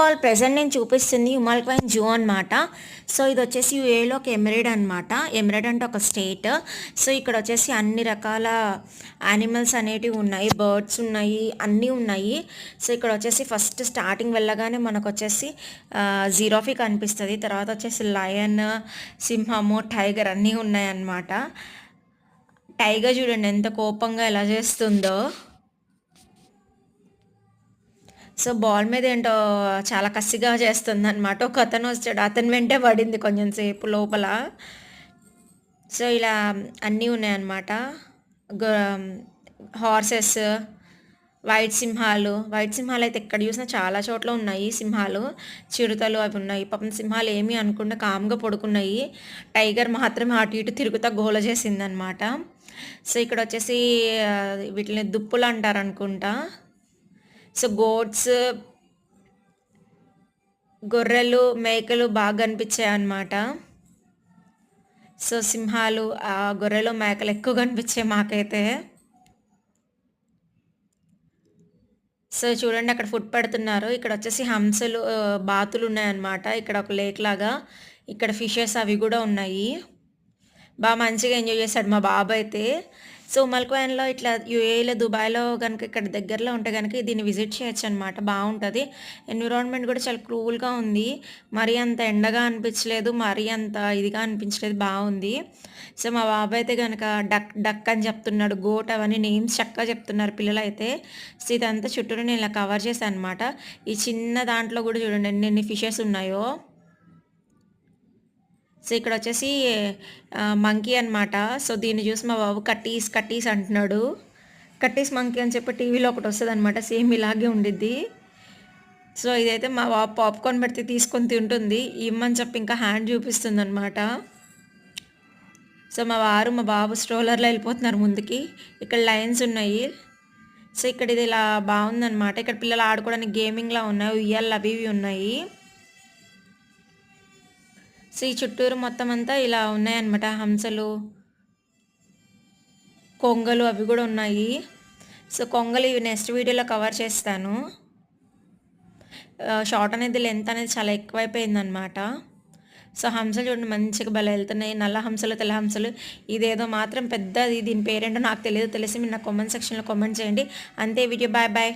All present నేను చూపిస్తుంది ఉమల్ క్వైన్ zoo అనమాట. సో ఇది వచ్చేసి యూఏలో ఒక ఎమిరేట్ అనమాట. ఎమిరేట్ అంటే ఒక స్టేట్. సో ఇక్కడ వచ్చేసి అన్ని రకాల యానిమల్స్ అనేటివి ఉన్నాయి, బర్డ్స్ ఉన్నాయి, అన్నీ ఉన్నాయి. సో ఇక్కడ వచ్చేసి ఫస్ట్ స్టార్టింగ్ వెళ్ళగానే మనకు వచ్చేసి జిరాఫీ కనిపిస్తుంది. తర్వాత వచ్చేసి లయన్, సింహము, టైగర్ అన్నీ ఉన్నాయన్నమాట. టైగర్ చూడండి ఎంత కోపంగా ఎలా చేస్తుందో. సో బాల్ మీద ఏంటో చాలా కసిగా చేస్తుంది అనమాట. ఒక అతను వచ్చాడు, అతని వెంటే పడింది కొంచెం సేపు లోపల. సో ఇలా అన్నీ ఉన్నాయన్నమాట. హార్సెస్, వైట్ సింహాలు అయితే ఎక్కడ చూసినా చాలా చోట్ల ఉన్నాయి. సింహాలు, చిరుతలు అవి ఉన్నాయి. పాపం సింహాలు ఏమీ అనుకుండా కామ్గా పడుకున్నాయి. టైగర్ మాత్రమే అటు ఇటు తిరుగుతా గోల చేసిందనమాట. సో ఇక్కడ వచ్చేసి వీటిని దుప్పులు అంటారు అనుకుంటా. సో గోట్స్, గొర్రెలు, మేకలు బాగా కనిపించాయి అన్నమాట. సో సింహాలు, గొర్రెలు, మేకలు ఎక్కువ కనిపించాయి మాకైతే. సో చూడండి అక్కడ ఫుడ్ పెడుతున్నారు. ఇక్కడ వచ్చేసి హంసలు, బాతులు ఉన్నాయన్నమాట. ఇక్కడ ఒక లేక్ లాగా, ఇక్కడ ఫిషెస్ అవి కూడా ఉన్నాయి. బాగా మంచిగా ఎంజాయ్ చేశాడు మా బాబు అయితే. సో ఉమల్ క్వైన్లో ఇట్లా యూఏలో, దుబాయ్లో కనుక ఇక్కడ దగ్గరలో ఉంటే కనుక దీన్ని విజిట్ చేయొచ్చు అనమాట. బాగుంటుంది. ఎన్విరాన్మెంట్ కూడా చాలా కూల్గా ఉంది. మరీ అంత ఎండగా అనిపించలేదు, మరీ అంత ఇదిగా అనిపించలేదు, బాగుంది. సో మా బాబు అయితే కనుక డక్ డక్ అని చెప్తున్నాడు, గోట్ అవన్నీ నేమ్స్ చక్కగా చెప్తున్నారు పిల్లలు అయితే. సో ఇదంతా చుట్టూరు నేను ఇలా కవర్ చేశాను అనమాట. ఈ చిన్న దాంట్లో కూడా చూడండి ఎన్ని ఫిషెస్ ఉన్నాయో. సో ఇక్కడ వచ్చేసి మంకీ అనమాట. సో దీన్ని చూసి మా బాబు కట్టీస్ కట్టీస్ అంటున్నాడు. కట్టీస్ మంకీ అని చెప్పి టీవీలో ఒకటి వస్తుంది అనమాట, సేమ్ ఇలాగే ఉండిద్ది. సో ఇదైతే మా బాబు పాప్కార్న్ పెడితే తీసుకొని తింటుంది, ఇమ్మని చెప్పి ఇంకా హ్యాండ్ చూపిస్తుంది అనమాట. సో మా బాబు స్ట్రోలర్లో వెళ్ళిపోతున్నారు ముందుకి. ఇక్కడ లైన్స్ ఉన్నాయి. సో ఇక్కడ ఇది ఇలా బాగుందనమాట. ఇక్కడ పిల్లలు ఆడుకోవడానికి గేమింగ్లా ఉన్నాయి, ఉయ్యాలు అవి ఇవి ఉన్నాయి. సో ఈ చుట్టూరు మొత్తం అంతా ఇలా ఉన్నాయన్నమాట. హంసలు, కొంగలు అవి కూడా ఉన్నాయి. సో కొంగలు ఇవి నెక్స్ట్ వీడియోలో కవర్ చేస్తాను. షార్ట్ అనేది, లెంత్ అనేది చాలా ఎక్కువైపోయిందనమాట. సో హంసలు చూడండి మంచిగా భలే వెళ్తున్నాయి, నల్ల హంసలు, తెల్ల హంసలు. ఇదేదో మాత్రం పెద్దది, దీని పేరేంటో నాకు తెలియదు. తెలిసి మీరు నా కామెంట్ సెక్షన్లో కామెంట్ చేయండి. అంతే వీడియో. Bye bye.